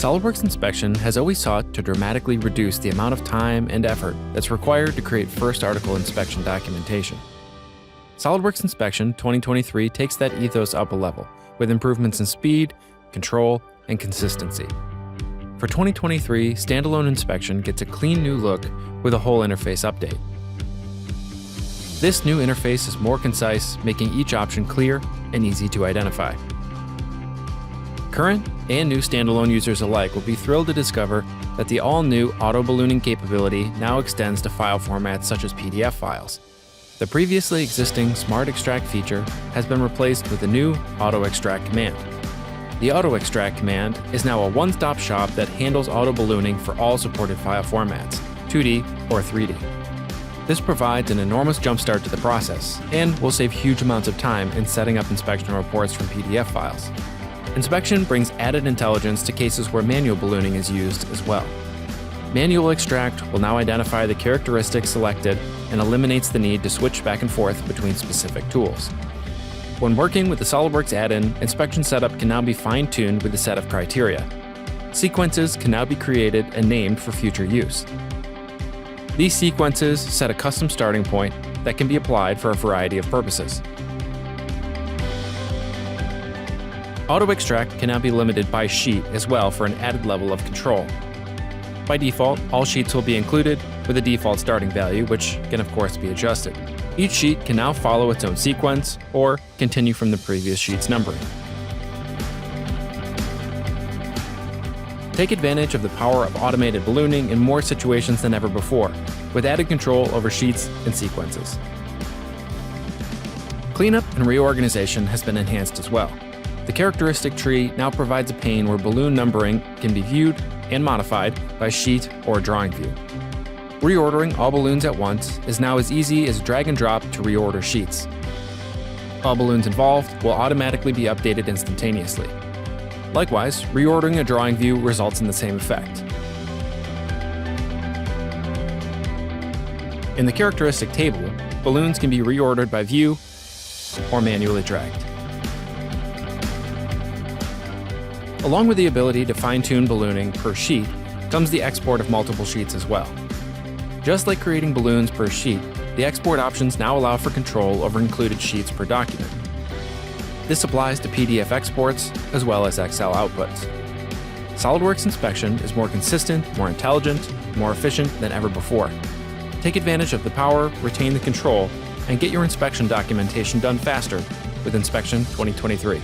SOLIDWORKS Inspection has always sought to dramatically reduce the amount of time and effort that's required to create first article inspection documentation. SOLIDWORKS Inspection 2023 takes that ethos up a level, with improvements in speed, control, and consistency. For 2023, standalone inspection gets a clean new look with a whole interface update. This new interface is more concise, making each option clear and easy to identify. Current and new standalone users alike will be thrilled to discover that the all-new auto-ballooning capability now extends to file formats such as PDF files. The previously existing Smart Extract feature has been replaced with a new Auto Extract command. The Auto Extract command is now a one-stop shop that handles auto-ballooning for all supported file formats, 2D or 3D. This provides an enormous jumpstart to the process and will save huge amounts of time in setting up inspection reports from PDF files. Inspection brings added intelligence to cases where manual ballooning is used as well. Manual extract will now identify the characteristics selected and eliminates the need to switch back and forth between specific tools. When working with the SOLIDWORKS add-in, inspection setup can now be fine-tuned with a set of criteria. Sequences can now be created and named for future use. These sequences set a custom starting point that can be applied for a variety of purposes. Auto Extract can now be limited by sheet as well for an added level of control. By default, all sheets will be included with a default starting value, which can of course be adjusted. Each sheet can now follow its own sequence or continue from the previous sheet's numbering. Take advantage of the power of automated ballooning in more situations than ever before, with added control over sheets and sequences. Cleanup and reorganization has been enhanced as well. The characteristic tree now provides a pane where balloon numbering can be viewed and modified by sheet or drawing view. Reordering all balloons at once is now as easy as drag and drop to reorder sheets. All balloons involved will automatically be updated instantaneously. Likewise, reordering a drawing view results in the same effect. In the characteristic table, balloons can be reordered by view or manually dragged. Along with the ability to fine-tune ballooning per sheet comes the export of multiple sheets as well. Just like creating balloons per sheet, the export options now allow for control over included sheets per document. This applies to PDF exports as well as Excel outputs. SOLIDWORKS Inspection is more consistent, more intelligent, more efficient than ever before. Take advantage of the power, retain the control, and get your inspection documentation done faster with Inspection 2023.